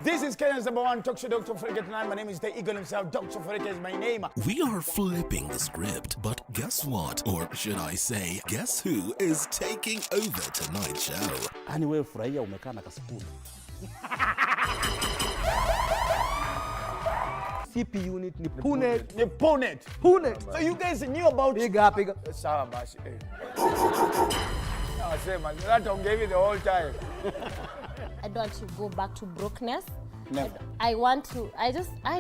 This is Kenya's #1 talk show, Dr. Foreke tonight. My name is the Eagle himself. Dr. Foreke is my name. We are flipping the script, but guess what? Or should I say, guess who is taking over tonight's show? Hani wewe furahia umekaa na kasipuni. CP unit ni Punet. Ni Punet. Punet. So you guys knew about... Bigger. Sawa basi. I say, man, that one gave you the whole time. I don't want to go back to brokenness. Never. I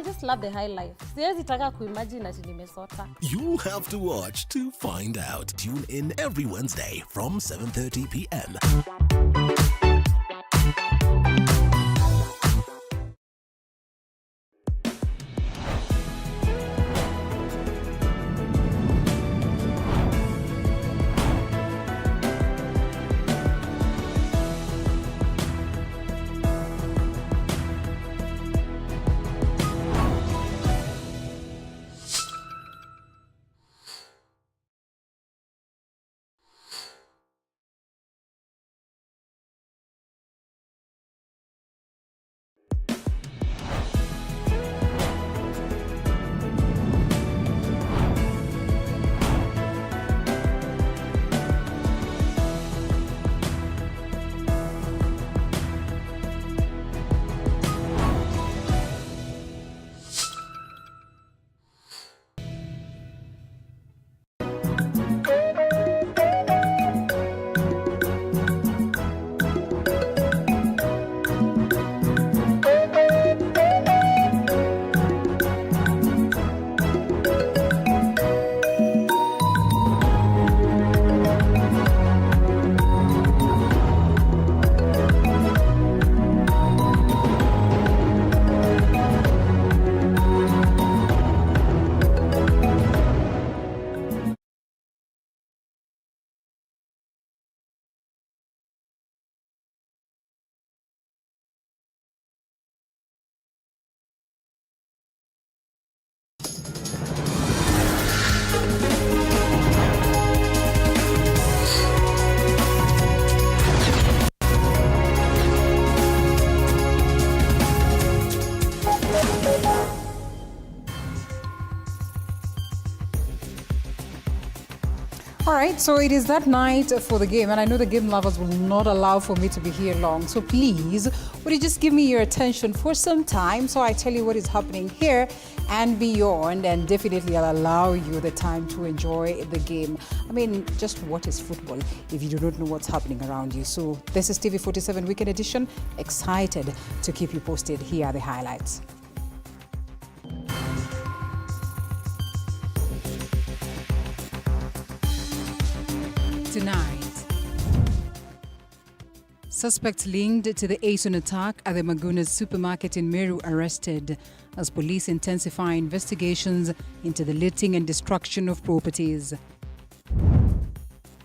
just love the high life. Siwezi taka kuimagine ati nimesota. You have to watch to find out. Tune in every Wednesday from 7:30 p.m. All right, so it is that night for the game, and I know the game lovers will not allow for me to be here long. So please, would you just give me your attention for some time so I tell you what is happening here and beyond, and definitely I'll allow you the time to enjoy the game. I mean, just what is football if you do not know what's happening around you? So this is TV47 Weekend Edition. Excited to keep you posted. Here are the highlights. Tonight, suspects linked to the arson attack at the Magunas supermarket in Meru arrested as police intensify investigations into the looting and destruction of properties.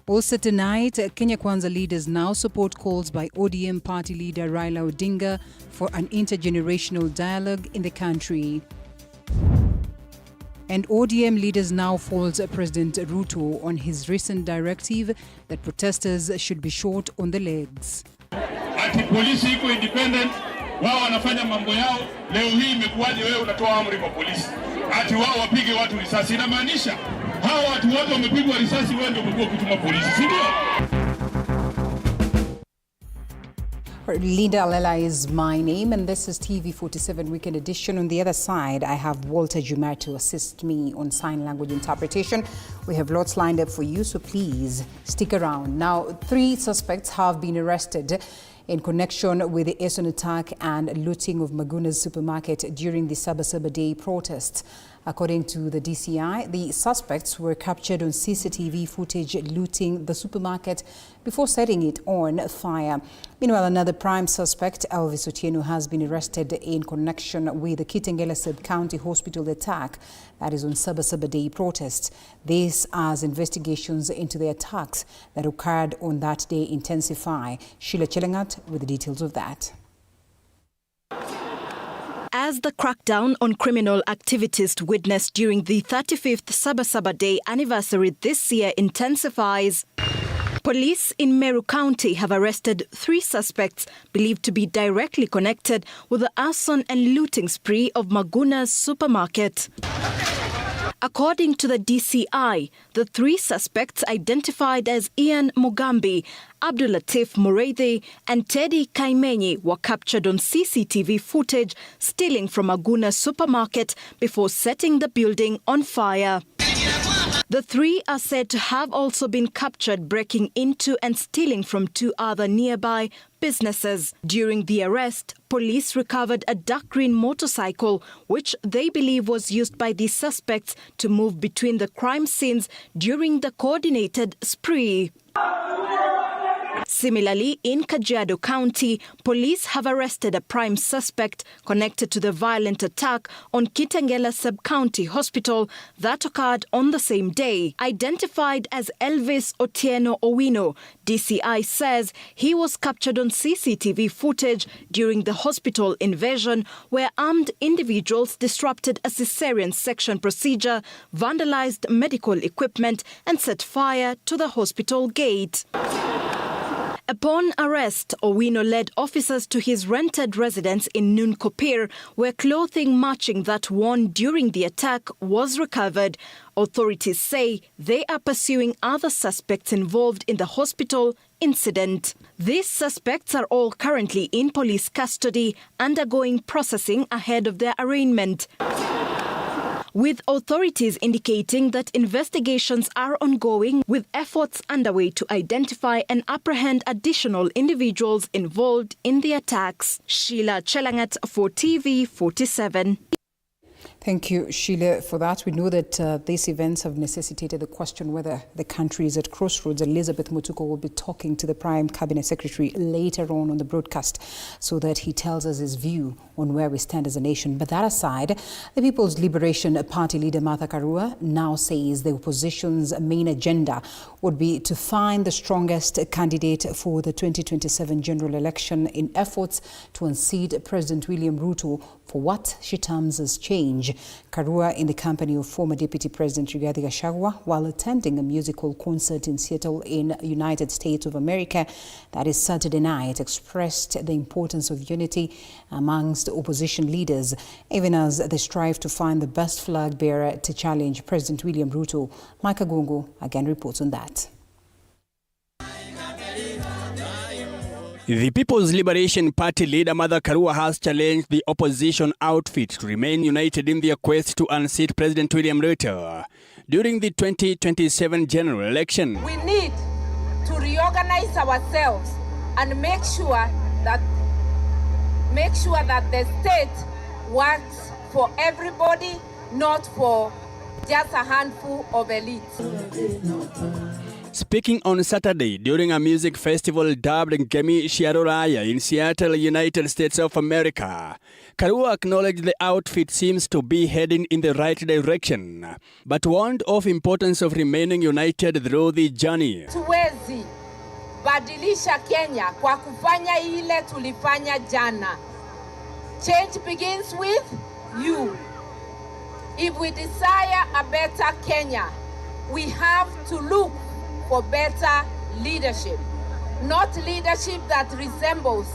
Also tonight, Kenya Kwanza leaders now support calls by ODM party leader Raila Odinga for an intergenerational dialogue in the country. And ODM leaders now fault President Ruto on his recent directive that protesters should be shot on the legs. Ati polisi iko independent, wao wanafanya mambo yao. Leo hii imekuwaje wewe unatoa amri kwa polisi ati wao wapige watu risasi? Inamaanisha hao watu wote wamepigwa risasi, wewe ndio umekuwa kutuma polisi, si ndio? Linda Alela is my name, and this is TV47 Weekend Edition. On the other side, I have Walter Jumar to assist me on sign language interpretation. We have lots lined up for you, so please stick around. Now, 3 suspects have been arrested in connection with the arson attack and looting of Maguna's supermarket during the Sabasaba Day protests. According to the DCI, the suspects were captured on CCTV footage looting the supermarket before setting it on fire. Meanwhile, another prime suspect, Elvis Otieno, has been arrested in connection with the Kitengela Sub-County Hospital attack that is on Sabasaba Day protests. This as investigations into the attacks that occurred on that day intensify. Sheila Chelangat with the details of that. As the crackdown on criminal activities witnessed during the 35th Sabasaba Day anniversary this year intensifies, Police in Meru County have arrested 3 suspects believed to be directly connected with the arson and looting spree of Maguna's supermarket. According to the DCI, the 3 suspects identified as Ian Mugambi, Abdulatif Mureithi and Teddy Kaimenyi were captured on CCTV footage stealing from Maguna's supermarket before setting the building on fire. The 3 are said to have also been captured breaking into and stealing from 2 other nearby businesses. During the arrest, police recovered a dark green motorcycle, which they believe was used by these suspects to move between the crime scenes during the coordinated spree. Similarly, in Kajiado County, police have arrested a prime suspect connected to the violent attack on Kitengela Sub-County Hospital that occurred on the same day. Identified as Elvis Otieno Owino, DCI says he was captured on CCTV footage during the hospital invasion where armed individuals disrupted a cesarean section procedure, vandalized medical equipment and set fire to the hospital gate. Upon arrest, Owino led officers to his rented residence in Nunkopir, where clothing matching that worn during the attack was recovered. Authorities say they are pursuing other suspects involved in the hospital incident. These suspects are all currently in police custody, undergoing processing ahead of their arraignment, with authorities indicating that investigations are ongoing with efforts underway to identify and apprehend additional individuals involved in the attacks. Sheila Chelangat for TV47. Thank you, Sheila, for that. We know that these events have necessitated the question whether the country is at crossroads. Elizabeth Mutuko will be talking to the Prime Cabinet Secretary later on the broadcast so that he tells us his view on where we stand as a nation. But that aside, the People's Liberation Party leader Martha Karua now says the opposition's main agenda would be to find the strongest candidate for the 2027 general election in efforts to unseat President William Ruto for what she terms as change. Karua, in the company of former Deputy President Rigathi Gachagua, while attending a musical concert in Seattle in United States of America, that is Saturday night, expressed the importance of unity amongst opposition leaders, even as they strive to find the best flag bearer to challenge President William Ruto. Micah Gungu again reports on that. The People's Liberation Party leader Martha Karua has challenged the opposition outfit to remain united in their quest to unseat President William Ruto during the 2027 general election. We need to reorganize ourselves and make sure that the state works for everybody, not for just a handful of elites. Speaking on Saturday during a music festival dubbed Ngemi Shiaroraya in Seattle, United States of America, Karua acknowledged the outfit seems to be heading in the right direction, but warned of importance of remaining united through the journey. Tuwezi badilisha Kenya kwa kufanya ile tulifanya jana. Change begins with you. If we desire a better Kenya, we have to look for better leadership, not leadership that resembles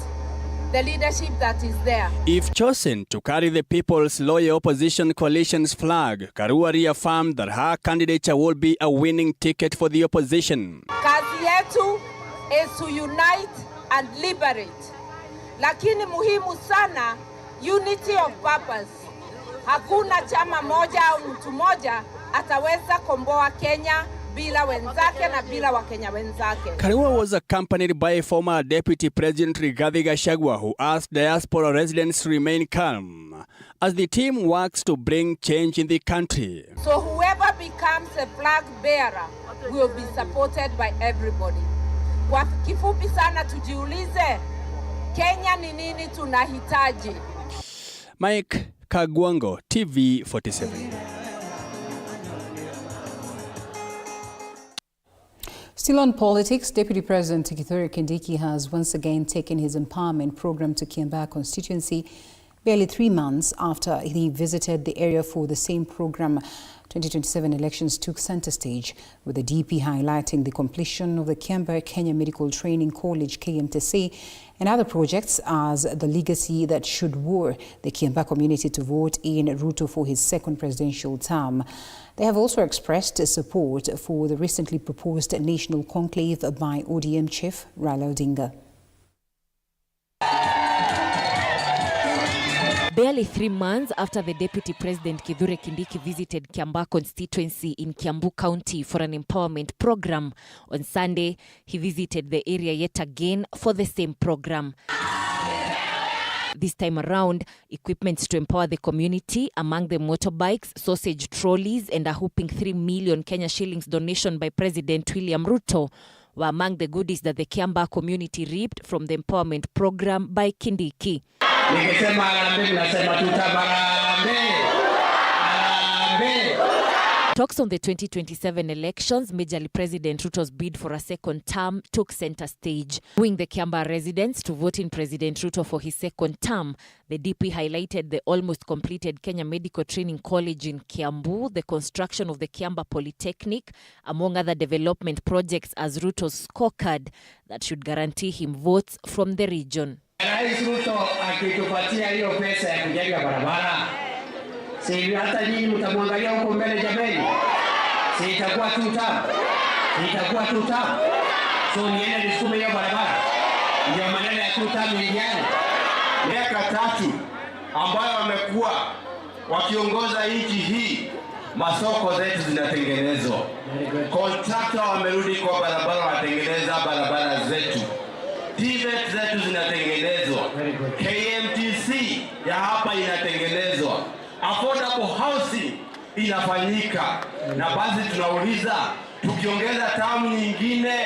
the leadership that is there. If chosen to carry the People's Loyal Opposition Coalition's flag, Karua reaffirmed that her candidature will be a winning ticket for the opposition. Kazi yetu is to unite and liberate. Lakini muhimu sana, unity of purpose. Hakuna chama moja au mtu moja ataweza komboa Kenya bila wenzake na bila Wakenya wenzake. Karua was accompanied by former Deputy President Rigathi Gachagua, who asked diaspora residents to remain calm as the team works to bring change in the country. So whoever becomes a flag bearer will be supported by everybody. Kwa kifupi sana tujiulize, Kenya ni nini tunahitaji? Mike Kagwango, TV47. Still on politics, Deputy President Kithure Kindiki has once again taken his empowerment program to Kiambaa constituency Barely 3 months after he visited the area for the same program, 2027 elections took center stage, with the DP highlighting the completion of the Kiamba Kenya Medical Training College KMTC and other projects as the legacy that should lure the Kiamba community to vote in Ruto for his second presidential term. They have also expressed support for the recently proposed national conclave by ODM chief Raila Odinga. Barely 3 months after the Deputy President Kithure Kindiki visited Kiamba constituency in Kiambu County for an empowerment program, on Sunday he visited the area yet again for the same program. This time around, equipment to empower the community, among them motorbikes, sausage trolleys, and a whopping 3 million Kenya shillings donation by President William Ruto, were among the goodies that the Kiamba community reaped from the empowerment program by Kindiki. Talks on the 2027 elections, majorly President Ruto's bid for a second term, took center stage. Wooing the Kiamba residents to vote in President Ruto for his second term, the DP highlighted the almost completed Kenya Medical Training College in Kiambu, the construction of the Kiamba Polytechnic, among other development projects as Ruto's scorecard that should guarantee him votes from the region. Rais Ruto akitupatia hiyo pesa ya kujenga barabara, si hata nyinyi mtamwangalia huko mbele jameni, si itakuwa tuta, so niende nisukume hiyo barabara, ndio maneno ya tuta milioni. Miaka 3 ambayo wamekuwa wakiongoza nchi hii, masoko zetu zinatengenezwa, contractor wamerudi kwa barabara, watengeneza barabara zetu, TVET zetu zinatengenezwa, KMTC ya hapa inatengenezwa, affordable housing inafanyika, na basi tunauliza, tukiongeza tamu nyingine,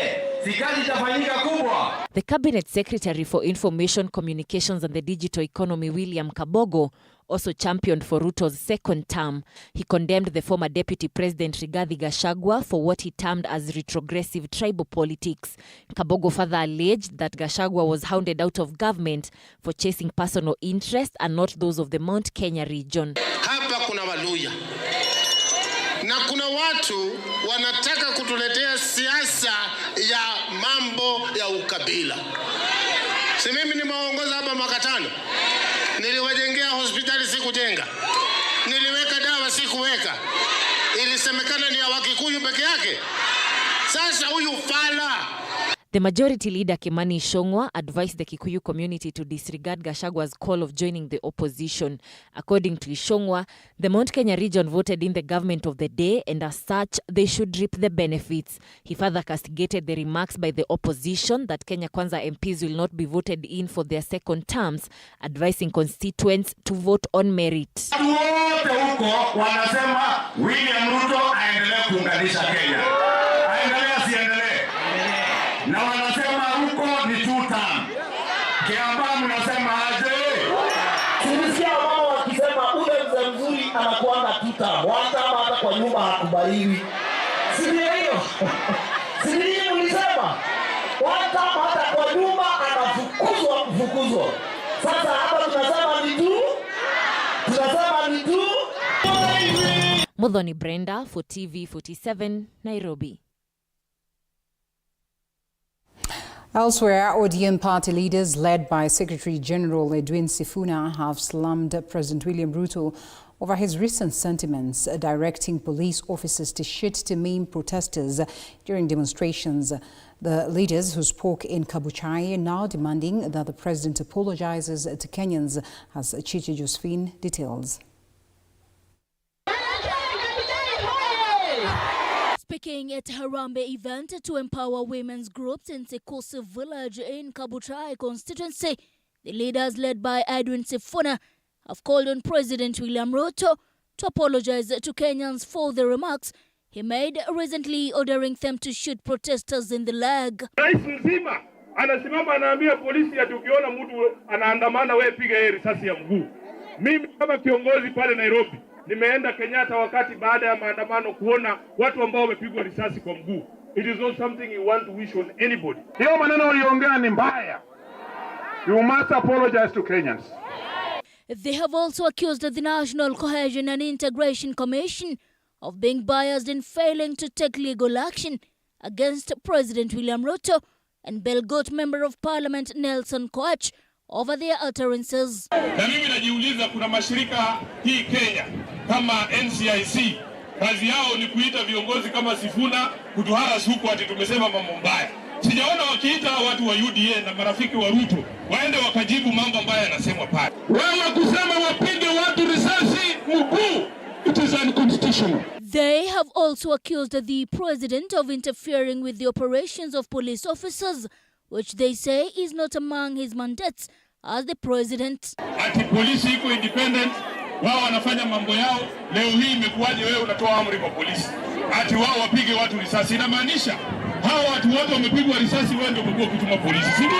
si kazi itafanyika kubwa. The Cabinet Secretary for Information, Communications and the Digital Economy, William Kabogo, also championed for Ruto's second term. He condemned the former Deputy President Rigathi Gachagua for what he termed as retrogressive tribal politics. Kabogo further alleged that Gachagua was hounded out of government for chasing personal interests and not those of the Mount Kenya region. Hapa kuna Waluya na kuna watu wanataka kutuletea siasa ya mambo ya ukabila. Si mimi nimeongoza hapa mwaka 5. Niliwajengea hospitali sikujenga. Niliweka dawa sikuweka. Ilisemekana ni ya Wakikuyu peke yake. Sasa huyu fala. The majority leader Kimani Ichung'wah advised the Kikuyu community to disregard Gachagwa's call of joining the opposition. According to Ichung'wah, the Mount Kenya region voted in the government of the day, and as such, they should reap the benefits. He further castigated the remarks by the opposition that Kenya Kwanza MPs will not be voted in for their second terms, advising constituents to vote on merit. Wote huko wanasema William Ruto aendelee kuunganisha Kenya. Aendelee siendelee. Na wanasema huko ni 2 term. Kiamba mnasema aje? Tulisikia wao wakisema ule mzee mzuri anakuanga 2 term. Hata kwa nyumba hakubaliwi. Si hiyo? Si hiyo mlisema? Hata kwa nyumba anafukuzwa. Sasa hapa tunasema ni 2. Tunasema ni 2. Mudavadi Brenda for TV47, Nairobi. Elsewhere, ODM party leaders led by Secretary General Edwin Sifuna have slammed President William Ruto over his recent sentiments directing police officers to shoot to maim protesters during demonstrations. The leaders who spoke in Kabuchai are now demanding that the president apologizes to Kenyans, as Chichi Josephine details. Speaking at Harambe event to empower women's groups in Sekosi village in Kabuchai constituency, the leaders led by Edwin Sifuna have called on President William Ruto to apologize to Kenyans for the remarks he made recently, ordering them to shoot protesters in the leg. Rais mzima anasimama anaambia polisi ati ukiona mtu anaandamana wewe piga yeye risasi ya mguu. Mimi kama kiongozi pale Nairobi nimeenda Kenyatta wakati baada ya maandamano kuona watu ambao wamepigwa risasi kwa mguu. It is not something you want to wish on anybody. Hiyo maneno uliongea ni mbaya. You must apologize to Kenyans. They have also accused the National Cohesion and Integration Commission of being biased in failing to take legal action against President William Ruto and Belgot Member of Parliament Nelson Koech over their utterances. Na mimi najiuliza, kuna mashirika hii Kenya kama NCIC, kazi yao ni kuita viongozi kama Sifuna kutuharas huko ati tumesema mambo mbaya. Sijaona wakiita watu wa UDA na marafiki wa Ruto waende wakajibu mambo ambayo yanasemwa pale. Wewe kusema wapige watu risasi mguu, it is unconstitutional. They have also accused the president of interfering with the operations of police officers, which they say is not among his mandates as the president. Ati polisi iko independent, wao wanafanya mambo yao. Leo hii imekuwaje wewe unatoa amri kwa polisi ati wao wapige watu risasi? Inamaanisha hao watu wote wamepigwa risasi, wewe ndio umekuwa kutuma polisi, si ndio?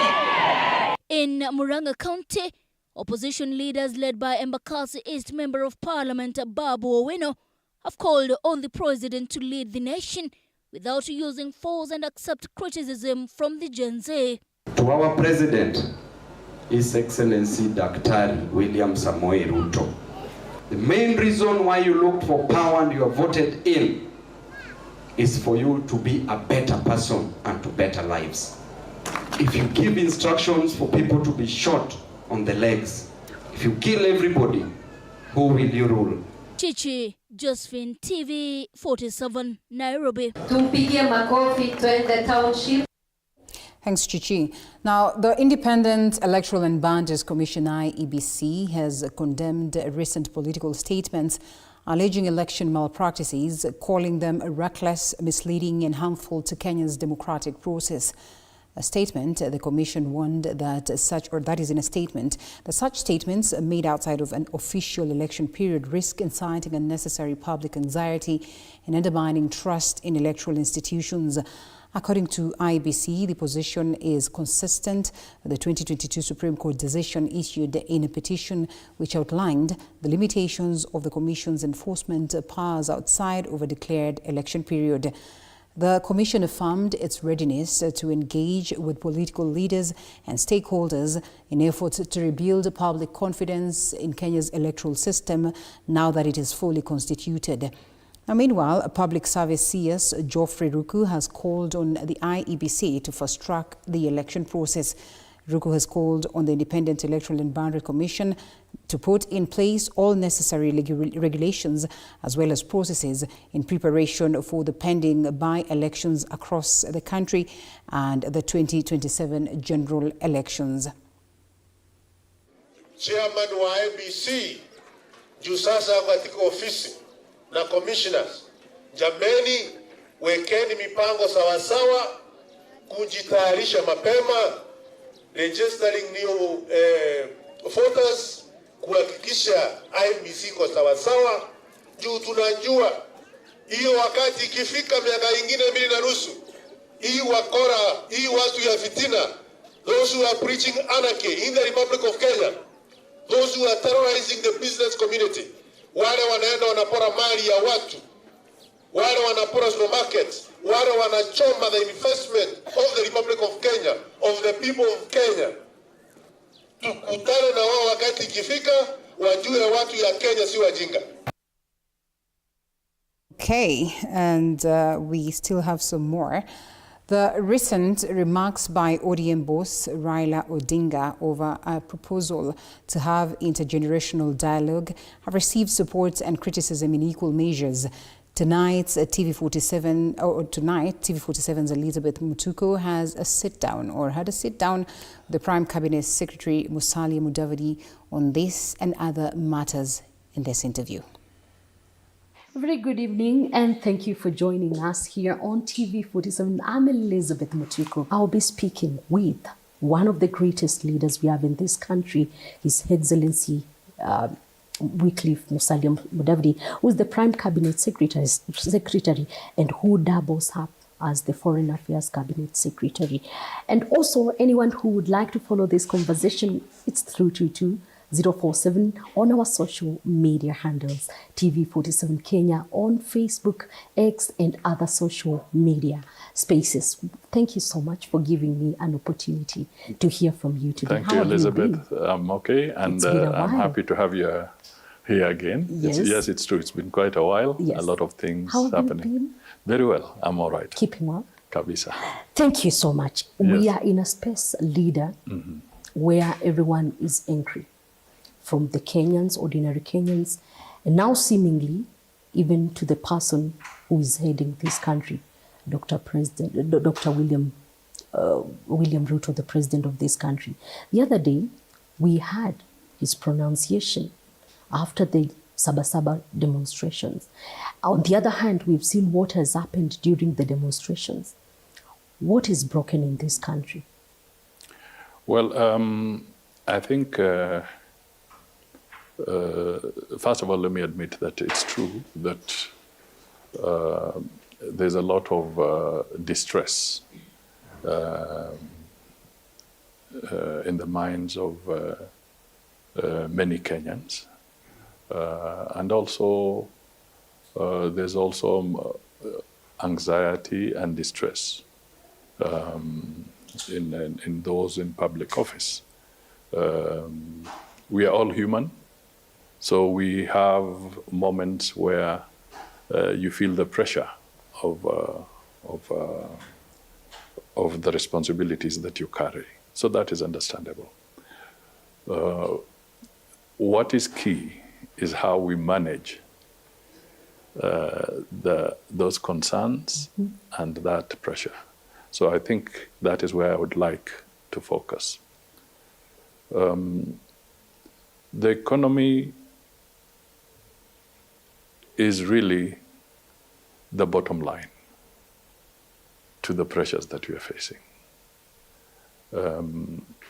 In Murang'a County, opposition leaders led by Embakasi East Member of Parliament Babu Owino have called on the president to lead the nation without using force and accept criticism from the Gen Z. To our president, His Excellency Daktari William Samoei Ruto, the main reason why you looked for power and you are voted in is for you to be a better person and to better lives. If you give instructions for people to be shot on the legs, if you kill everybody, who will you rule? Chichi, Josephine, TV47, Nairobi. Tumpigie makofi twende township. Thanks, Chichi. Now, the Independent Electoral and Boundaries Commission, IEBC, has condemned recent political statements alleging election malpractices, calling them reckless, misleading and harmful to Kenya's democratic process. A statement, the Commission warned that such statements made outside of an official election period risk inciting unnecessary public anxiety and undermining trust in electoral institutions. According to IEBC, the position is consistent with the 2022 Supreme Court decision issued in a petition which outlined the limitations of the Commission's enforcement powers outside of a declared election period. The Commission affirmed its readiness to engage with political leaders and stakeholders in efforts to rebuild public confidence in Kenya's electoral system now that it is fully constituted. Now, meanwhile, a public service CS, Geoffrey Ruku, has called on the IEBC to fast-track the election process. Ruku has called on the Independent Electoral and Boundary Commission to put in place all necessary regulations as well as processes in preparation for the pending by-elections across the country and the 2027 general elections. Chairman wa IEBC juu sasa katika ofisi na commissioners, jameni, wekeni mipango sawasawa, kujitayarisha mapema, registering new voters, kuhakikisha IEBC kwa sawasawa, juu tunajua hiyo wakati ikifika miaka ingine 2.5, hii wakora, hii watu ya fitina, those who are preaching anarchy in the Republic of Kenya, those who are terrorizing the business community, wale wanaenda wanapora mali ya watu, wale wanapora supermarkets, wale wanachoma the investment of the Republic of Kenya, of the people of Kenya. Tukutane na wao wakati ikifika, wajue watu ya Kenya si wajinga. Okay, and we still have some more. The recent remarks by ODM boss Raila Odinga over a proposal to have intergenerational dialogue have received support and criticism in equal measures. Tonight, TV47's Elizabeth Mutuku had a sit-down with the Prime Cabinet Secretary Musalia Mudavadi on this and other matters in this interview. Very good evening and thank you for joining us here on TV47. I'm Elizabeth Mutuku. I'll be speaking with one of the greatest leaders we have in this country, His Excellency Wycliffe Musalia Mudavadi, who is the Prime Cabinet Secretary and who doubles up as the Foreign Affairs Cabinet Secretary. And also anyone who would like to follow this conversation, it's through to 047 on our social media handles, TV47 Kenya on Facebook, X, and other social media spaces. Thank you so much for giving me an opportunity to hear from you today. Thank you, Elizabeth. I'm okay, and I'm happy to have you here again. Yes. It's true. It's been quite a while. Yes. A lot of things How have happening. you been? Very well. I'm all right. Keeping well? Kabisa. Thank you so much. Yes. We are in a space, leader, where everyone is angry, from the Kenyans, ordinary Kenyans, and now seemingly even to the person who is heading this country, Dr. William Ruto, the president of this country. The other day, we had his pronunciation after the Sabasaba demonstrations. On the other hand, we've seen what has happened during the demonstrations. What is broken in this country? Well, I think, first of all, let me admit that it's true that there's a lot of distress in the minds of many Kenyans. And also, there's also anxiety and distress in those in public office. We are all human, so we have moments where you feel the pressure of the responsibilities that you carry. So that is understandable. What is key is how we manage those concerns and that pressure. So I think that is where I would like to focus. The economy is really the bottom line to the pressures that we are facing.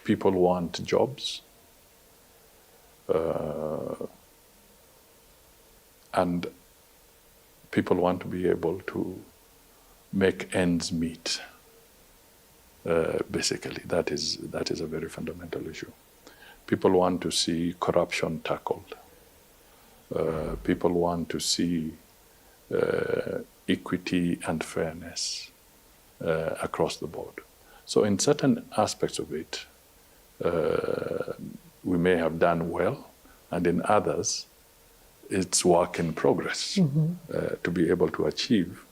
People want jobs, and people want to be able to make ends meet. Basically, that is a very fundamental issue. People want to see corruption tackled. People want to see equity and fairness across the board. So in certain aspects of it, we may have done well, and in others, it's work in progress to be able to achieve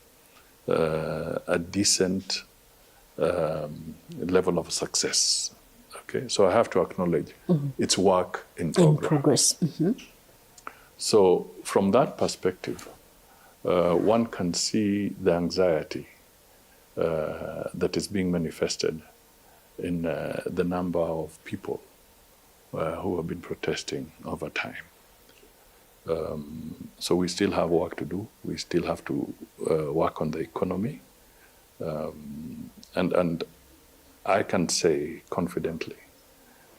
a decent level of success. Okay, so I have to acknowledge it's work in progress. So from that perspective, one can see the anxiety that is being manifested in the number of people who have been protesting over time. So we still have work to do. We still have to work on the economy. And I can say confidently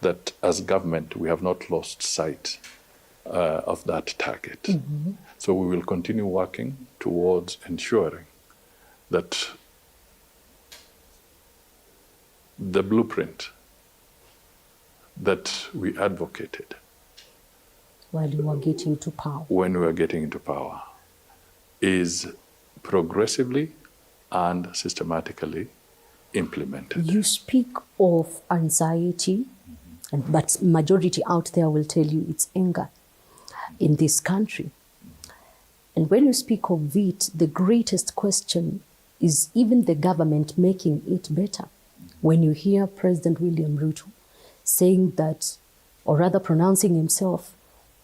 that as government, we have not lost sight of that target. So we will continue working towards ensuring that the blueprint that we advocated while you were getting to power, when we were getting into power, is progressively and systematically implemented. You speak of anxiety, but majority out there will tell you it's anger in this country. And when you speak of it, the greatest question is even the government making it better. When you hear President William Ruto saying that, or rather pronouncing himself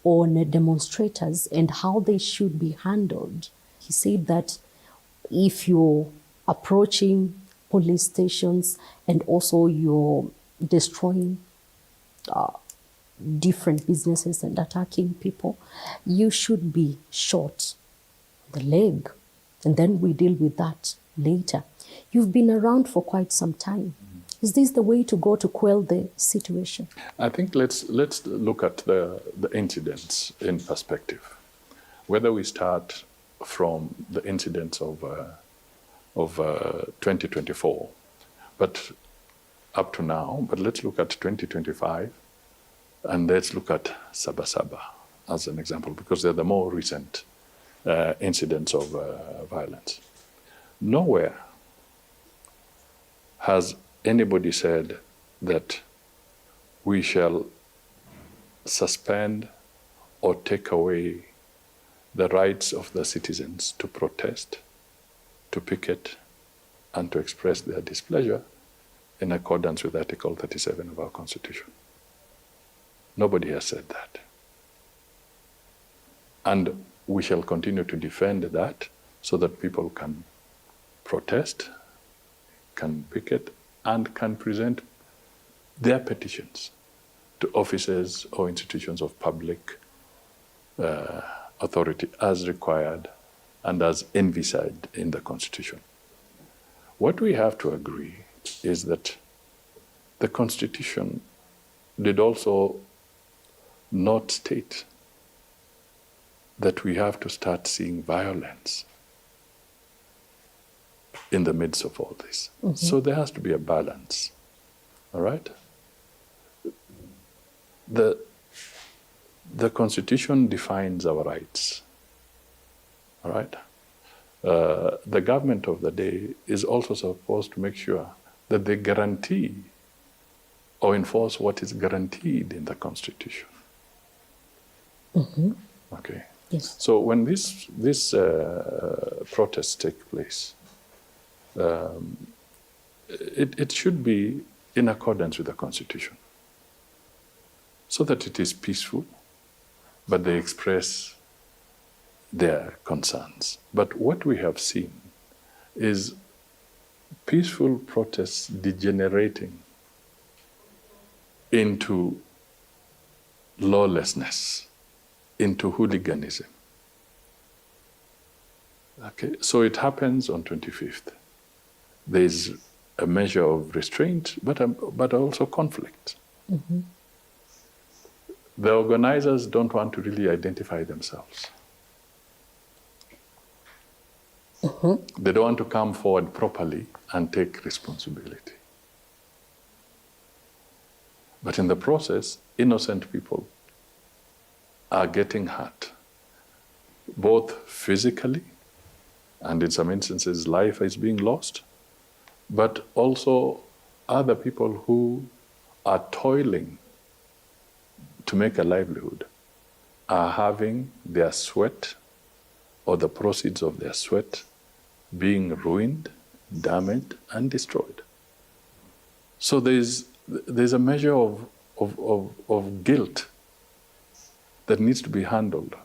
on demonstrators and how they should be handled, he said that if you're approaching police stations and also you're destroying different businesses and attacking people, you should be shot the leg, and then we deal with that later. You've been around for quite some time. Is this the way to go to quell the situation? I think let's look at the incidents in perspective. Whether we start from the incidents of 2024, but up to now, but let's look at 2025 And let's look at Sabasaba as an example, because they're the more recent incidents of violence. Nowhere has anybody said that we shall suspend or take away the rights of the citizens to protest, to picket, and to express their displeasure in accordance with Article 37 of our Constitution. Nobody has said that. And we shall continue to defend that so that people can protest, can picket, and can present their petitions to officers or institutions of public authority as required and as envisaged in the Constitution. What we have to agree is that the Constitution did also not state that we have to start seeing violence in the midst of all this. Mm-hmm. So there has to be a balance, all right? The Constitution defines our rights, all right? The government of the day is also supposed to make sure that they guarantee or enforce what is guaranteed in the Constitution. Mm-hmm. Okay. Yes. So when these protests take place, it should be in accordance with the Constitution, so that it is peaceful, but they express their concerns. But what we have seen is peaceful protests degenerating into lawlessness, into hooliganism. Okay, so it happens on 25th. There is a measure of restraint, but also conflict. Mm-hmm. The organizers don't want to really identify themselves. Mm-hmm. They don't want to come forward properly and take responsibility. But in the process, innocent people are getting hurt, both physically, and in some instances life is being lost, but also other people who are toiling to make a livelihood are having their sweat or the proceeds of their sweat being ruined, damaged, and destroyed. So there's a measure of guilt that needs to be handled,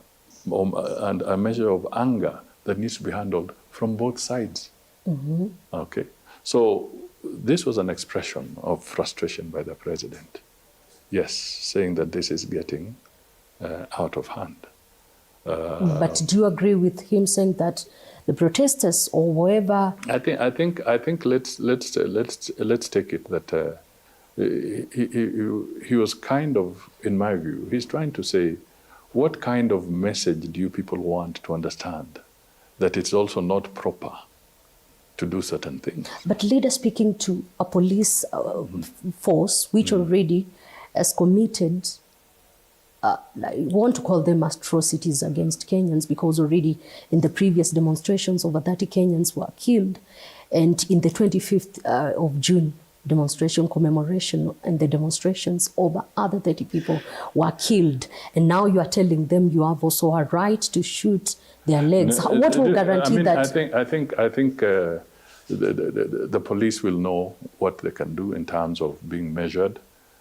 and a measure of anger that needs to be handled from both sides. Mm-hmm. Okay, so this was an expression of frustration by the president. Yes, saying that this is getting out of hand. But do you agree with him saying that the protesters or whoever? I think let's take it that he was kind of, in my view, he's trying to say, what kind of message do you people want to understand? That it's also not proper to do certain things. But leader speaking to a police force which already has committed, I want to call them atrocities against Kenyans, because already in the previous demonstrations over 30 Kenyans were killed, and in the 25th of June demonstration commemoration and the demonstrations, over other 30 people were killed, and now you are telling them you have also a right to shoot their legs. What will guarantee that? I think the police will know what they can do in terms of being measured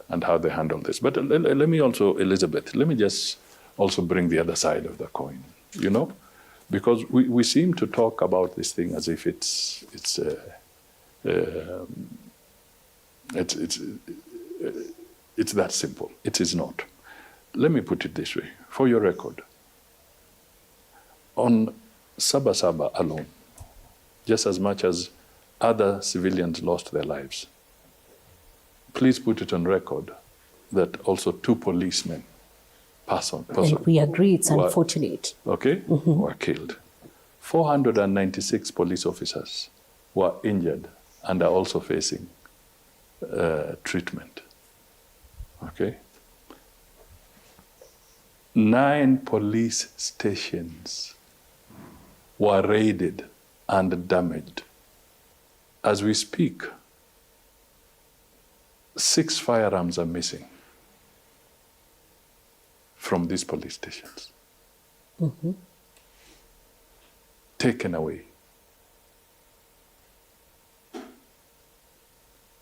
and how they handle this. But let me also, Elizabeth, let me just also bring the other side of the coin, you know? Because we seem to talk about this thing as if it's that simple. It is not. Let me put it this way, for your record. On Sabasaba alone, just as much as other civilians lost their lives, please put it on record that also 2 policemen and we agree it's unfortunate. Okay, were killed. 496 police officers were injured and are also facing treatment. Okay, 9 police stations were raided and damaged. As we speak, 6 firearms are missing from these police stations. Taken away.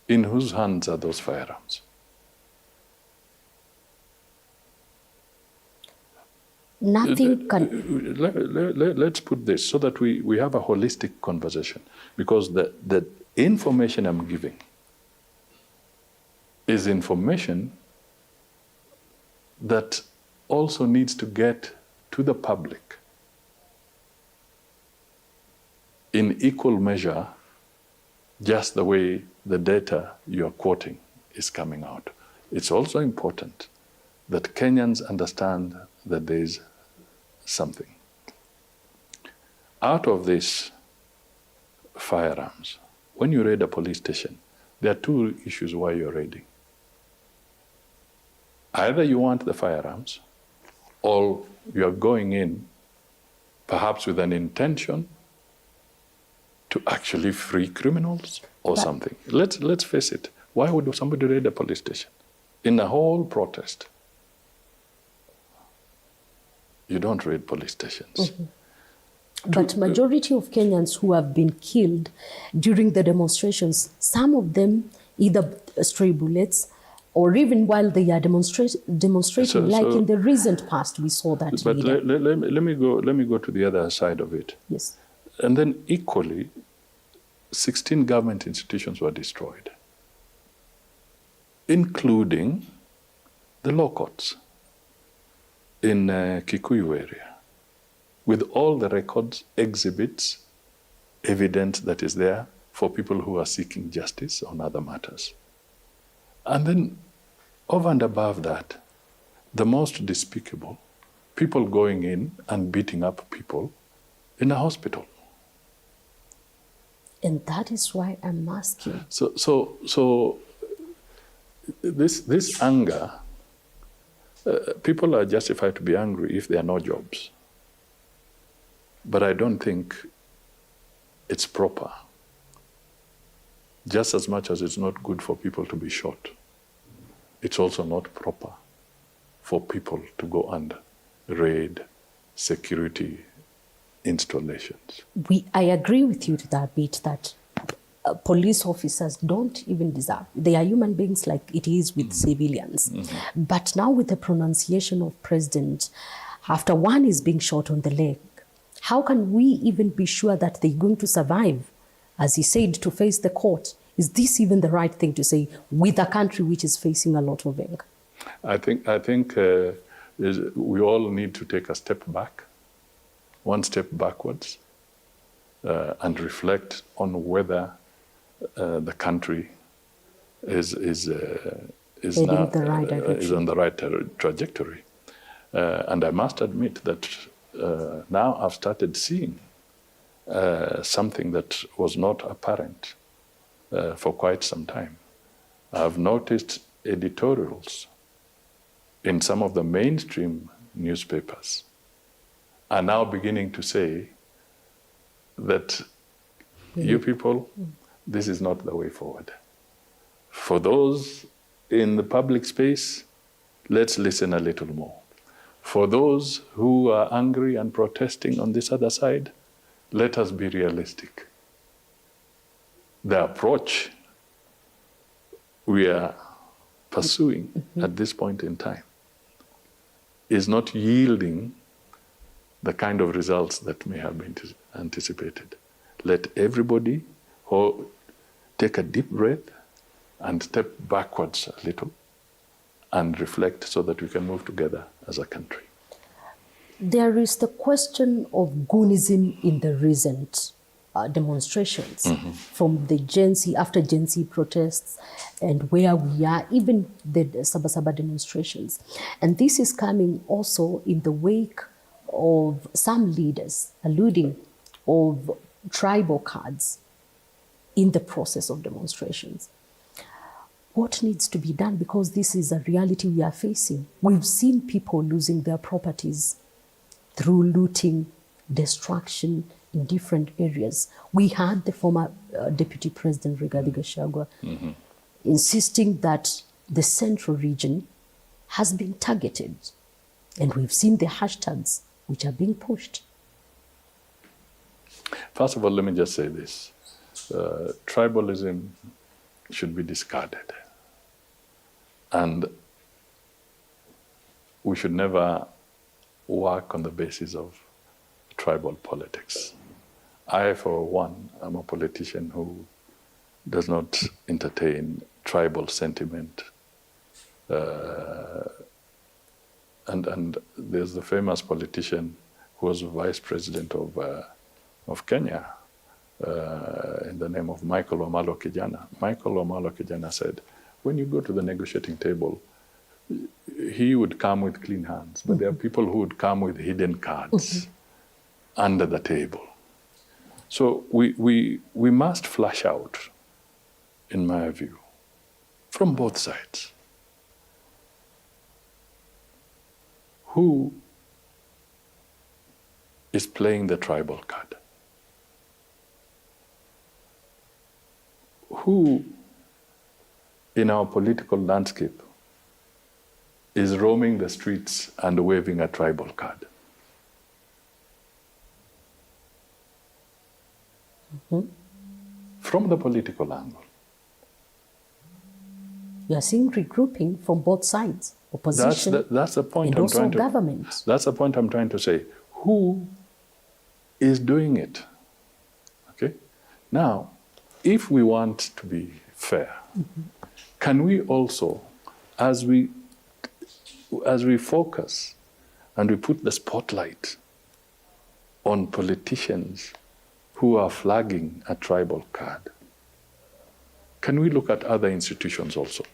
In whose hands are those firearms? Nothing can... Let's put this so that we have a holistic conversation, because the information I'm giving is information that also needs to get to the public in equal measure, just the way the data you're quoting is coming out. It's also important that Kenyans understand that there is something. Out of these firearms, when you raid a police station, there are 2 issues why you're raiding. Either you want the firearms, or you're going in perhaps with an intention to actually free criminals or something. Let's face it. Why would somebody raid a police station? In a whole protest, you don't raid police stations. But majority of Kenyans who have been killed during the demonstrations, some of them either stray bullets, or even while they are demonstrating, in the recent past, we saw that. But let me go to the other side of it. Yes. And then equally, 16 government institutions were destroyed, including the law courts in Kikuyu area, with all the records, exhibits, evidence that is there for people who are seeking justice on other matters. And then, over and above that, the most despicable, people going in and beating up people in a hospital. And that is why I'm asking. So this anger, people are justified to be angry if there are no jobs. But I don't think it's proper, just as much as it's not good for people to be shot. It's also not proper for people to go and raid security installations. I agree with you to that bit, that police officers don't even deserve. They are human beings like it is with civilians. But now with the pronunciation of president, after one is being shot on the leg, how can we even be sure that they're going to survive? As he said, to face the court. Is this even the right thing to say with a country which is facing a lot of anger? I think we all need to take a step back, one step backwards, and reflect on whether the country is on the right trajectory. And I must admit that now I've started seeing something that was not apparent for quite some time. I've noticed editorials in some of the mainstream newspapers are now beginning to say that you people, this is not the way forward. For those in the public space, let's listen a little more. For those who are angry and protesting on this other side, let us be realistic. The approach we are pursuing at this point in time is not yielding the kind of results that may have been anticipated. Let everybody take a deep breath and step backwards a little and reflect so that we can move together as a country. There is the question of goonism in the recent demonstrations from the Gen Z, after Gen Z protests, and where we are, even the Sabasaba demonstrations. And this is coming also in the wake of some leaders alluding of tribal cards in the process of demonstrations. what needs to be done? Because this is a reality we are facing. We've seen people losing their properties through looting, destruction in different areas. We had the former Deputy President Rigathi Gachagua insisting that the central region has been targeted. And we've seen the hashtags which are being pushed. First of all, let me just say this. Tribalism should be discarded. And we should never work on the basis of tribal politics. I, for one, am a politician who does not entertain tribal sentiment. And there's the famous politician who was vice president of Kenya in the name of Michael Omalo Kijana. Michael Omalo Kijana said, when you go to the negotiating table, he would come with clean hands, but there are people who would come with hidden cards under the table. So we must flush out, in my view, from both sides, who is playing the tribal card? Who in our political landscape is roaming the streets and waving a tribal card? From the political angle. You are seeing regrouping from both sides, opposition that's the point and also government. That's the point I'm trying to say. Who is doing it? Okay? Now, if we want to be fair, can we also, as we focus and we put the spotlight on politicians who are flagging a tribal card, can we look at other institutions also?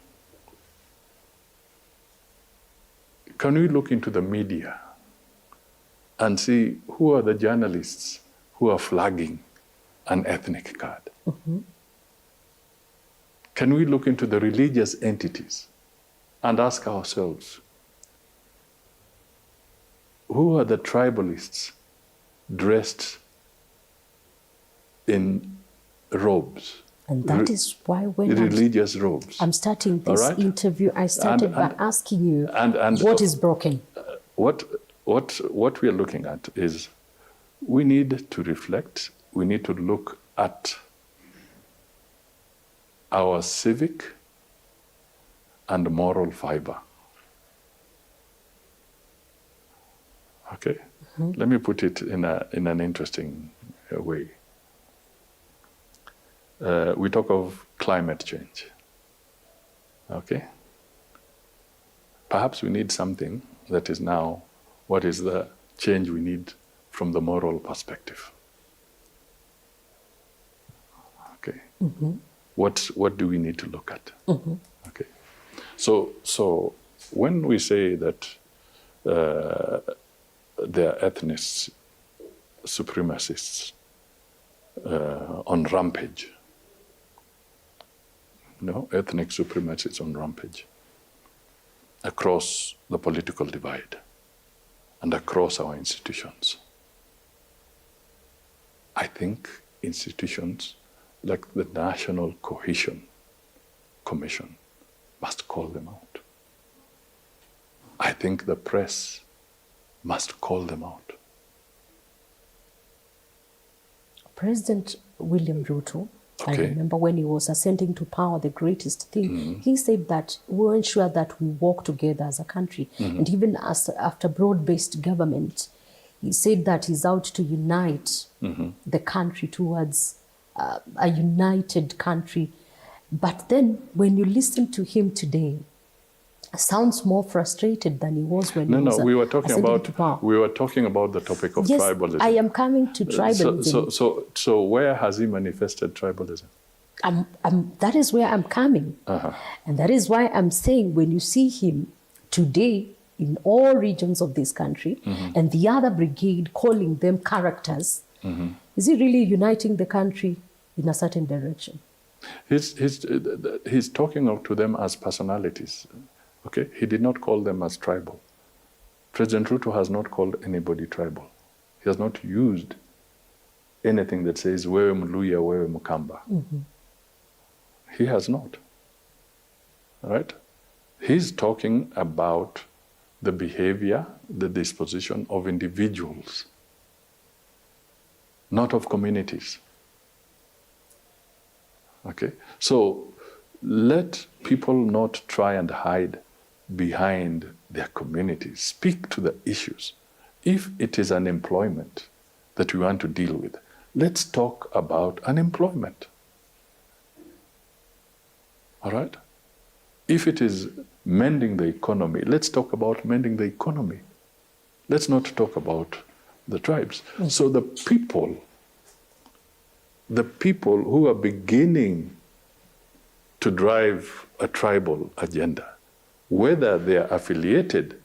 Can we look into the media and see who are the journalists who are flagging an ethnic card? Can we look into the religious entities and ask ourselves, who are the tribalists dressed in robes? And that is why when religious robes. I'm starting this interview, I started by asking you what is broken. What we are looking at is we need to reflect, we need to look at our civic and moral fiber. Okay? Let me put it in an interesting way. We talk of climate change. Okay? Perhaps we need something that is now, what is the change we need from the moral perspective? Okay? What do we need to look at? Okay? So when we say that there are ethnic supremacists on rampage, ethnic supremacists on rampage across the political divide and across our institutions. I think institutions like the National Cohesion Commission must call them out. I think the press must call them out. President William Ruto, I remember when he was ascending to power, the greatest thing, he said that we will ensure that we work together as a country. And even after broad-based government, he said that he's out to unite the country towards a united country. But then when you listen to him today, sounds more frustrated than he was when he was we were talking about the topic of tribalism. I am coming to tribalism. So where has he manifested tribalism? That is where I'm coming. And that is why I'm saying when you see him today in all regions of this country and the other brigade calling them characters, is he really uniting the country in a certain direction? He's talking to them as personalities. Okay, he did not call them as tribal. President Ruto has not called anybody tribal. He has not used anything that says wewe Mluya, wewe Mkamba. He has not. Right? He's talking about the behavior, the disposition of individuals, not of communities. Okay? So let people not try and hide behind their communities. Speak to the issues. If it is unemployment that we want to deal with, let's talk about unemployment. All right? If it is mending the economy, let's talk about mending the economy. Let's not talk about the tribes. So the people who are beginning to drive a tribal agenda, whether they are affiliated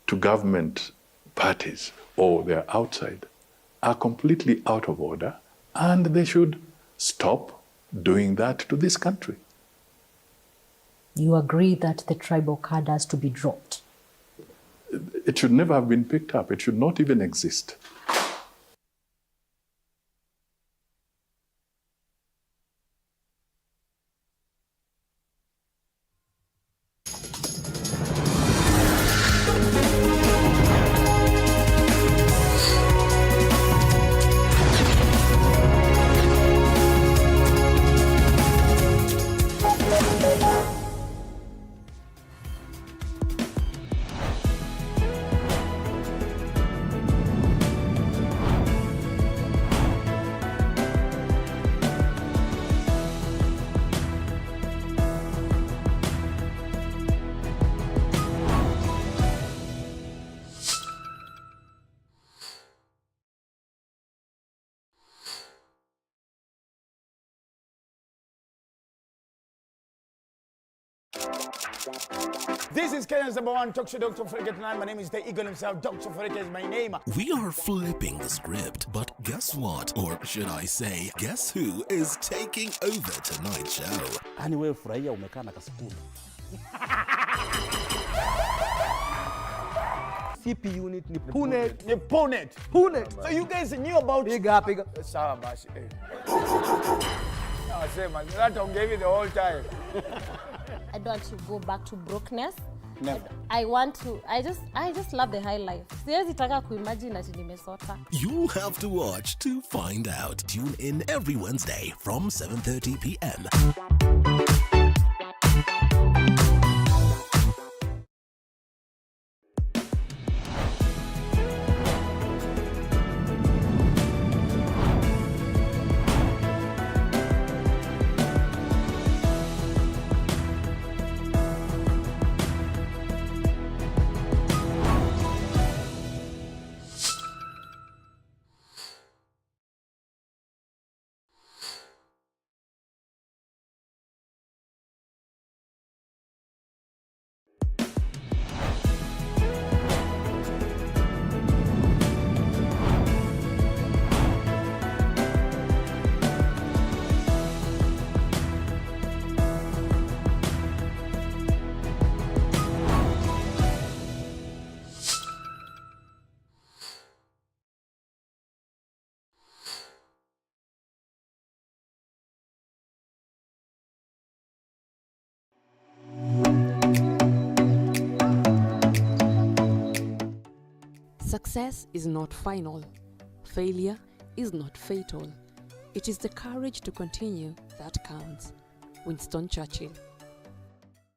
to government parties or they're outside, are completely out of order, and they should stop doing that to this country. You agree that the tribal card has to be dropped? It should never have been picked up. It should not even exist. This is Kenya's #1 talk show, Dr. Frederick. My name is the Eagle himself. Dr. Frederick is my name. We are flipping the script, but guess what? Or should I say, guess who is taking over tonight's show? Yaani wewe furahia umekaa na kasipuni. CP unit ni punet. Ni punet. Punet. So you guys knew about... Piga. Sawa basi. Nasema, that don't give you the whole time. I don't want to go back to brokenness. Never. I just love the high life. Siwezi taka kuimagine ati nimesota. You have to watch to find out. Tune in every Wednesday from 7:30 p.m. Success is not final. Failure is not fatal. It is the courage to continue that counts. Winston Churchill.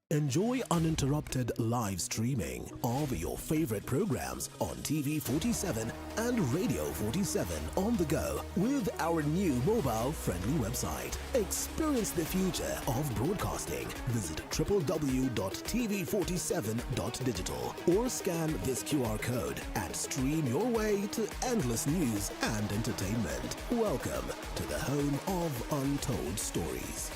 Enjoy uninterrupted live streaming of your favorite programs on TV47 and Radio 47 on the go with our new mobile-friendly website. Experience the future of broadcasting. Visit www.tv47.digital or scan this QR code and stream your way to endless news and entertainment. Welcome to the home of untold stories.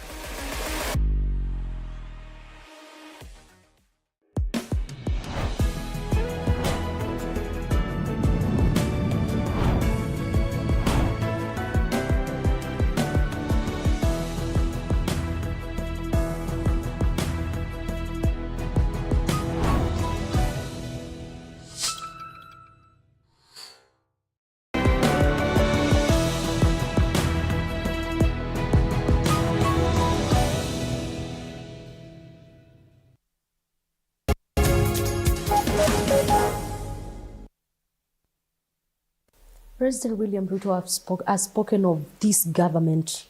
President William Ruto has spoken of this government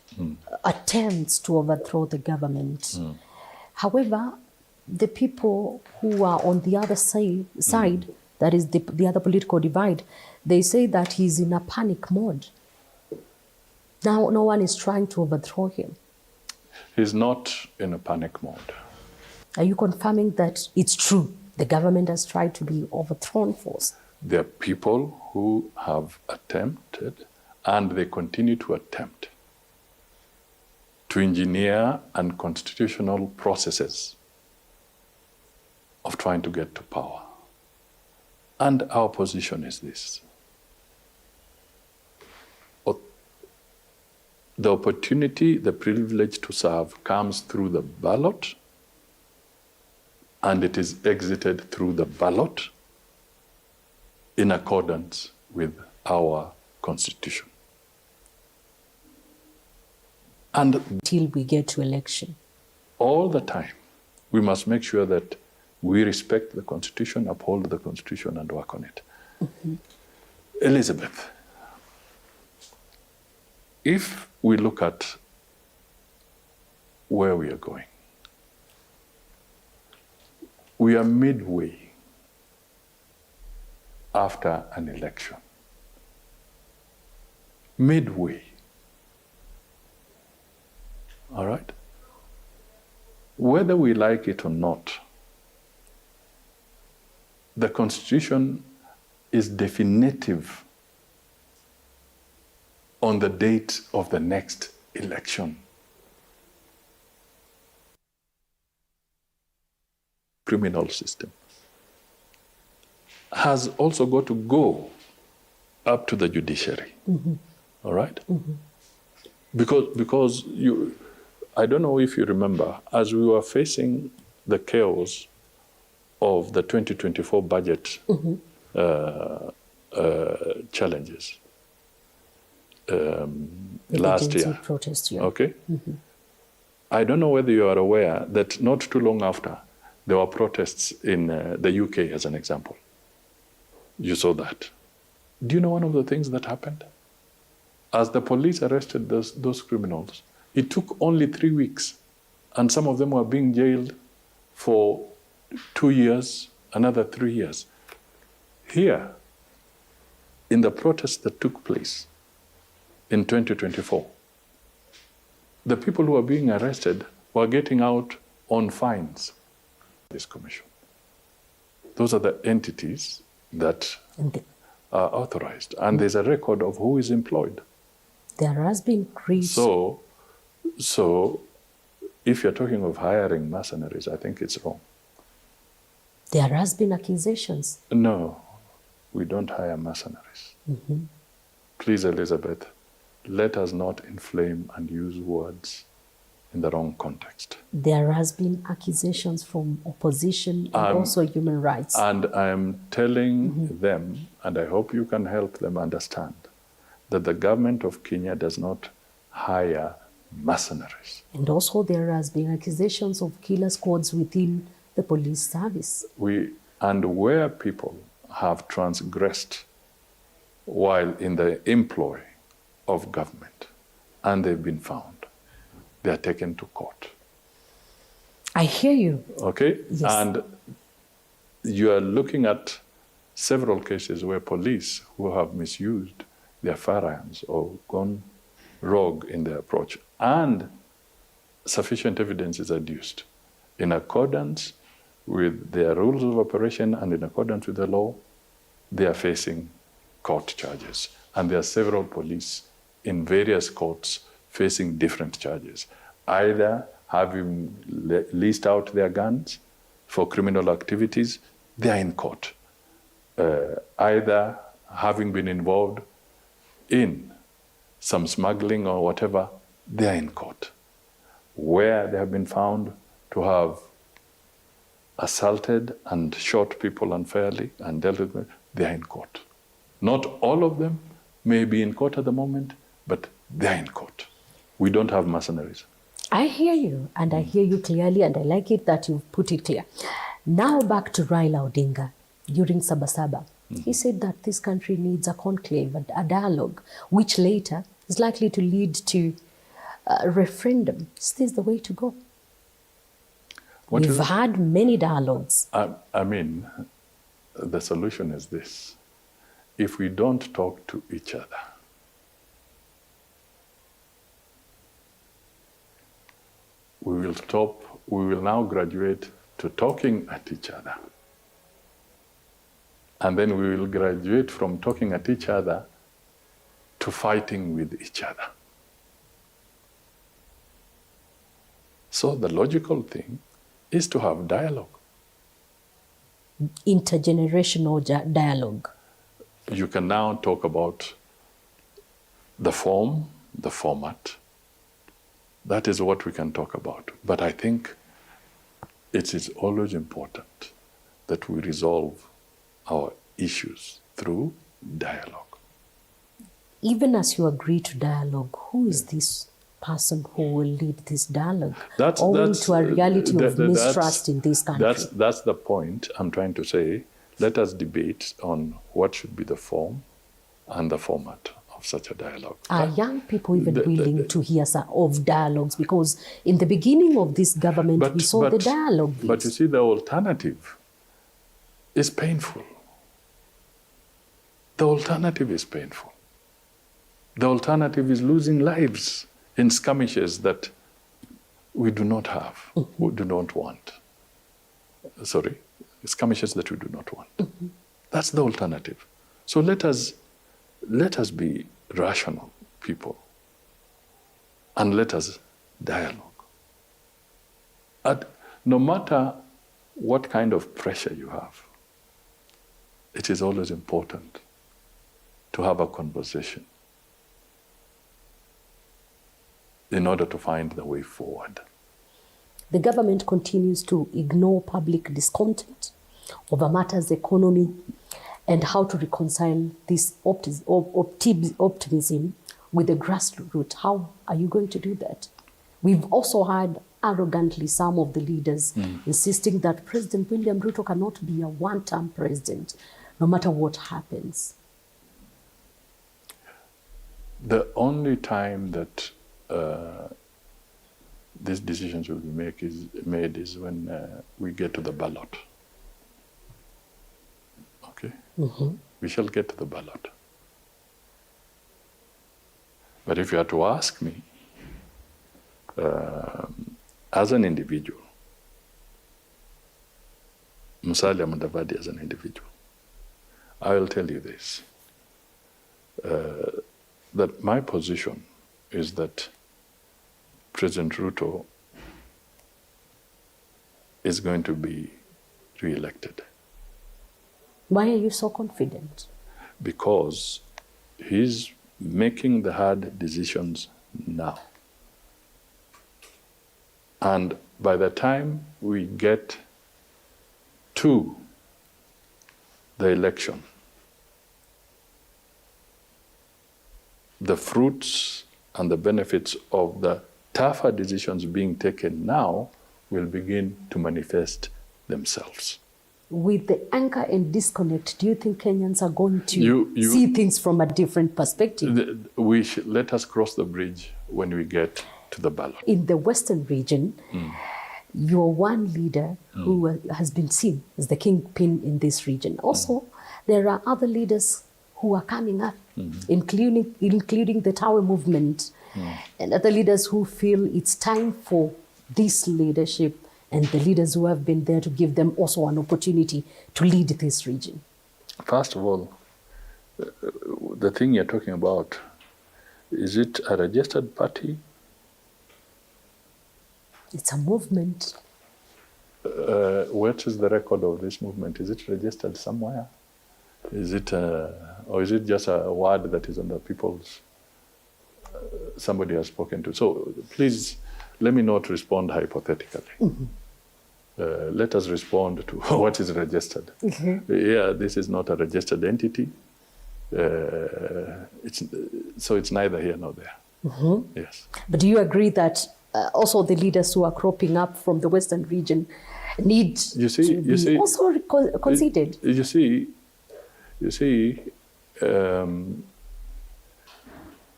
attempts to overthrow the government. However, the people who are on the other side, that is the other political divide, they say that he's in a panic mode. Now, no one is trying to overthrow him. He's not in a panic mode. Are you confirming that it's true? The government has tried to be overthrown first. There are people who have attempted, and they continue to attempt, to engineer unconstitutional processes of trying to get to power. And our position is this. The opportunity, the privilege to serve comes through the ballot, and it is exited through the ballot in accordance with our Constitution. And till we get to election, all the time, we must make sure that we respect the Constitution, uphold the Constitution, and work on it. Elizabeth, if we look at where we are going, we are midway after an election. Midway. All right? Whether we like it or not, the Constitution is definitive on the date of the next election. Criminal system has also got to go up to the judiciary. All right? Because I don't know if you remember, as we were facing the chaos of the 2024 budget challenges last year. Protest, yeah. Okay? I don't know whether you are aware that not too long after, there were protests in the UK, as an example. You saw that. Do you know one of the things that happened? As the police arrested those criminals, it took only 3 weeks, and some of them were being jailed for 2 years, another 3 years. Here, in the protests that took place in 2024, the people who were being arrested were getting out on fines. This commission. Those are the entities that are authorized, and there's a record of who is employed. There has been increase. So if you're talking of hiring mercenaries, I think it's wrong. There has been accusations. No, we don't hire mercenaries. Please, Elizabeth, let us not inflame and use words in the wrong context. There has been accusations from opposition and also human rights. And I am telling them, and I hope you can help them understand, that the government of Kenya does not hire mercenaries. And also there has been accusations of killer squads within the police service. And where people have transgressed while in the employ of government, and they've been found, they are taken to court. I hear you. Okay? Yes. And you are looking at several cases where police who have misused their firearms or gone rogue in their approach, and sufficient evidence is adduced in accordance with their rules of operation and in accordance with the law, they are facing court charges. And there are several police in various courts facing different charges, either having leased out their guns for criminal activities, they are in court, either having been involved in some smuggling or whatever, they are in court. Where they have been found to have assaulted and shot people unfairly and dealt with them, they are in court. Not all of them may be in court at the moment, but they are in court. We don't have mercenaries. I hear you, and I hear you clearly, and I like it that you've put it clear. Now back to Raila Odinga during Sabasaba. He said that this country needs a conclave, a dialogue, which later is likely to lead to a referendum. Is this the way to go? We've had many dialogues. I mean, the solution is this. If we don't talk to each other, we will now graduate to talking at each other. And then we will graduate from talking at each other to fighting with each other. So the logical thing is to have dialogue. Intergenerational dialogue. You can now talk about the form, the format. That is what we can talk about. But I think it is always important that we resolve our issues through dialogue. Even as you agree to dialogue, who is this person who will lead this dialogue? Owing to a reality of mistrust in this country. That's the point I'm trying to say. Let us debate on what should be the form and the format of such a dialogue. Are young people even willing to hear of dialogues? Because in the beginning of this government, we saw the dialogue. But you see, the alternative is painful. The alternative is painful. The alternative is losing lives in skirmishes that we do not have, we do not want. Sorry, skirmishes that we do not want. That's the alternative. So let us be rational people and let us dialogue. No matter what kind of pressure you have, it is always important to have a conversation in order to find the way forward. The government continues to ignore public discontent over matters economy and how to reconcile this optimism with the grassroots. How are you going to do that? We've also heard arrogantly some of the leaders insisting that President William Ruto cannot be a one-term president, no matter what happens. The only time that these decisions will be made is when we get to the ballot. Okay? We shall get to the ballot. But if you had to ask me, as an individual, Musalia Mudavadi as an individual, I will tell you this, that my position is that President Ruto is going to be re-elected. Why are you so confident? Because he's making the hard decisions now. And by the time we get to the election, the fruits and the benefits of the tougher decisions being taken now will begin to manifest themselves. With the anger and disconnect, do you think Kenyans are going to see things from a different perspective? Let us cross the bridge when we get to the ballot. In the Western region, you're one leader who has been seen as the kingpin in this region. Also, there are other leaders who are coming up, including the Tower movement and other leaders who feel it's time for this leadership and the leaders who have been there to give them also an opportunity to lead this region. First of all, the thing you're talking about, is it a registered party? It's a movement. What is the record of this movement? Is it registered somewhere? Is it, or is it just a word that is on the people's, somebody has spoken to? So please, let me not respond hypothetically. Let us respond to what is registered. Yeah, this is not a registered entity. So it's neither here nor there. Yes. But do you agree that also the leaders who are cropping up from the Western region need to be also considered? You see, You see,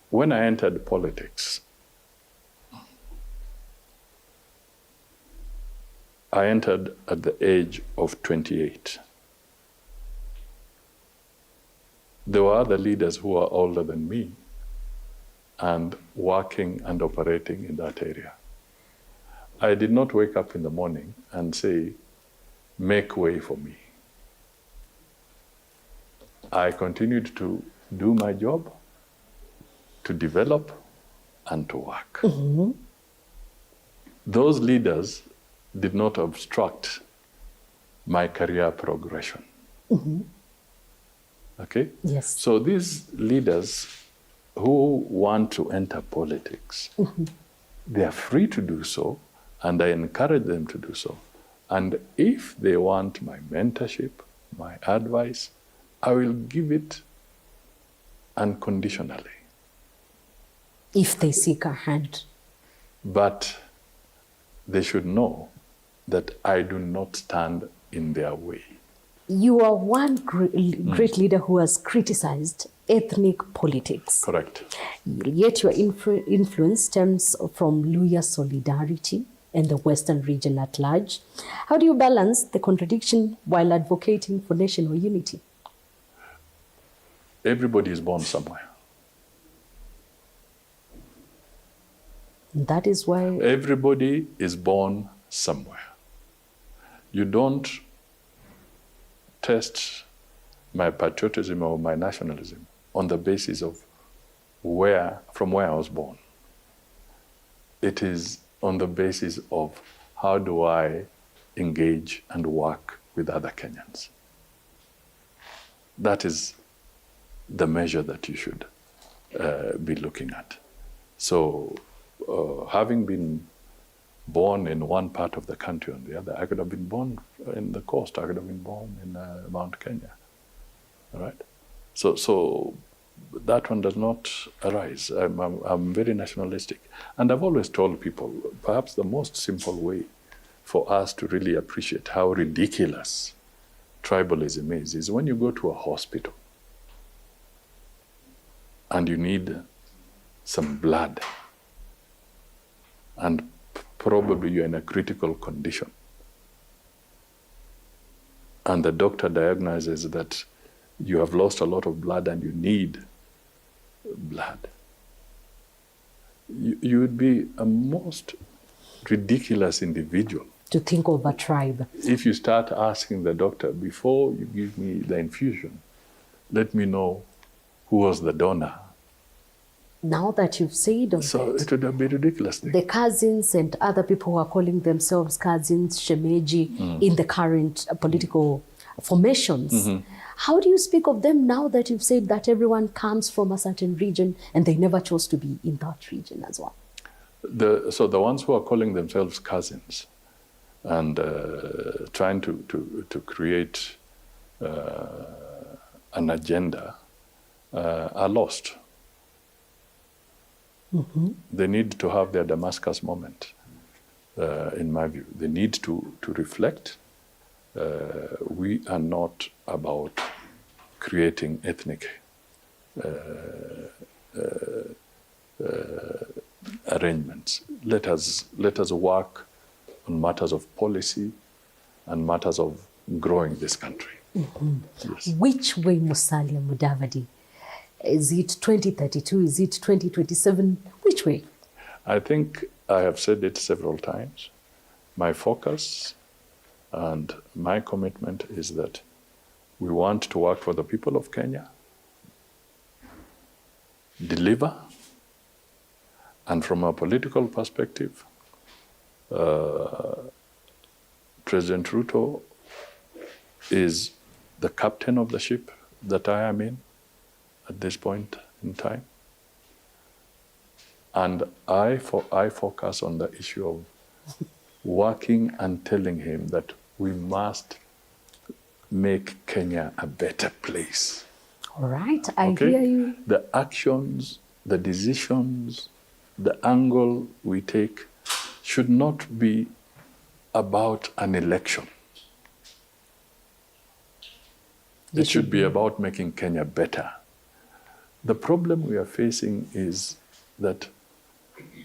when I entered politics, I entered at the age of 28. There were other leaders who were older than me and working and operating in that area. I did not wake up in the morning and say, make way for me. I continued to do my job, to develop, and to work. Mm-hmm. Those leaders did not obstruct my career progression. Mm-hmm. Okay? Yes. So these leaders who want to enter politics, Mm-hmm. they are free to do so, and I encourage them to do so. And if they want my mentorship, my advice, I will give it unconditionally. If they seek a hand. But they should know that I do not stand in their way. You are one great leader who has criticized ethnic politics. Correct. Yet your influence stems from Luhya solidarity and the Western region at large. How do you balance the contradiction while advocating for national unity? Everybody is born somewhere. That is why... Everybody is born somewhere. You don't test my patriotism or my nationalism on the basis of from where I was born. It is on the basis of how do I engage and work with other Kenyans. That is the measure that you should be looking at. So having been born in one part of the country or the other, I could have been born in the coast, I could have been born in Mount Kenya, all right? So that one does not arise. I'm very nationalistic. And I've always told people, perhaps the most simple way for us to really appreciate how ridiculous tribalism is when you go to a hospital and you need some blood and probably you're in a critical condition and the doctor diagnoses that you have lost a lot of blood and you need blood. You would be a most ridiculous individual to think of a tribe. If you start asking the doctor, before you give me the infusion, let me know who was the donor. Now that you've said of So it, it would have been ridiculous. the cousins and other people who are calling themselves cousins, shemeji, in the current political formations, how do you speak of them now that you've said that everyone comes from a certain region and they never chose to be in that region as well? So the ones who are calling themselves cousins and trying to create an agenda are lost. They need to have their Damascus moment, in my view. They need to reflect. We are not about creating ethnic arrangements. Let us work on matters of policy and matters of growing this country. Yes. Which way, Musalia Mudavadi? Is it 2032? Is it 2027? Which way? I think I have said it several times. My focus and my commitment is that we want to work for the people of Kenya, deliver, and from a political perspective, President Ruto is the captain of the ship that I am in at this point in time. And I focus on the issue of working and telling him that we must make Kenya a better place. All right, I hear you. The actions, the decisions, the angle we take should not be about an election. It should be about making Kenya better. The problem we are facing is that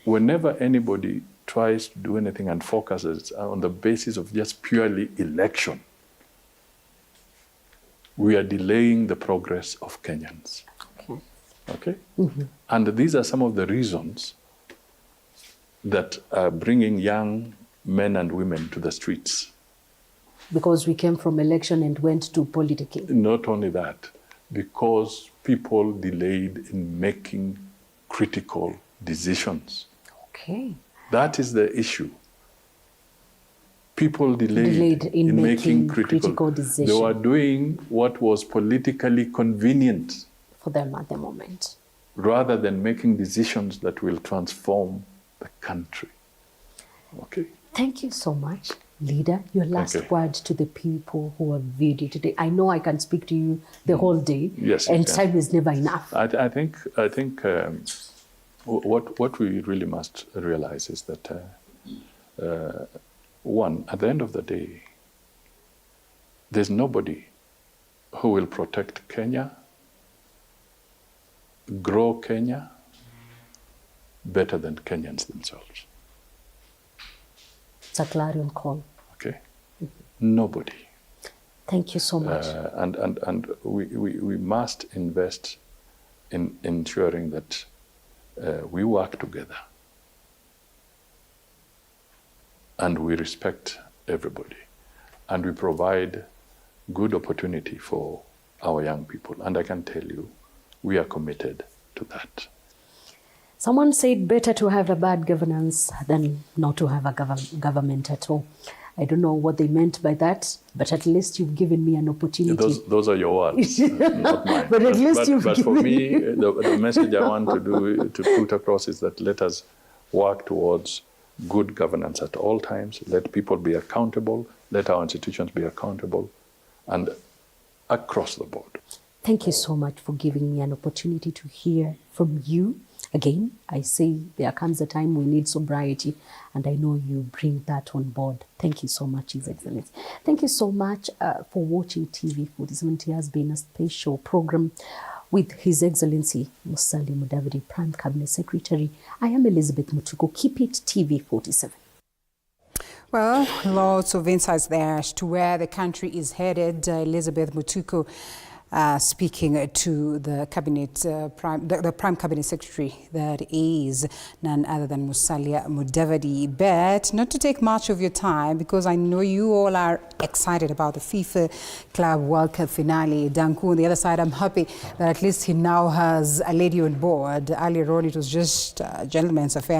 whenever anybody tries to do anything and focuses on the basis of just purely election, we are delaying the progress of Kenyans. Okay? And these are some of the reasons that are bringing young men and women to the streets. Because we came from election and went to politicking. Not only that, because people delayed in making critical decisions. Okay. That is the issue. People delayed in making critical decisions. They were doing what was politically convenient for them at the moment, rather than making decisions that will transform the country. Okay. Thank you so much, leader. Your last word to the people who have viewed you today. I know I can speak to you the whole day, and time is never enough. I think what we really must realize is that one, at the end of the day, there's nobody who will protect Kenya, grow Kenya better than Kenyans themselves. It's a clarion call. Okay. Nobody. Thank you so much. And we must invest in ensuring that we work together and we respect everybody and we provide good opportunity for our young people. And I can tell you, we are committed to that. Someone said better to have a bad governance than not to have a government at all. I don't know what they meant by that, but at least you've given me an opportunity. Those are your words, not mine. But at least you've but given for me, the message I want to put across is that let us work towards good governance at all times. Let people be accountable. Let our institutions be accountable, and across the board. Thank you so much for giving me an opportunity to hear from you. Again, I say there comes a time we need sobriety, and I know you bring that on board. Thank you so much, His Excellency. Thank you so much for watching TV47. It has been a special program with His Excellency Musalia Mudavadi, Prime Cabinet Secretary. I am Elizabeth Mutuku. Keep it TV47. Well, lots of insights there as to where the country is headed. Elizabeth Mutuku speaking to the cabinet, the Prime Cabinet Secretary, that is none other than Musalia Mudavadi. But not to take much of your time, because I know you all are excited about the FIFA Club World Cup finale. Danku, on the other side, I'm happy that at least he now has a lady on board. Earlier on, it was just a gentleman's affair.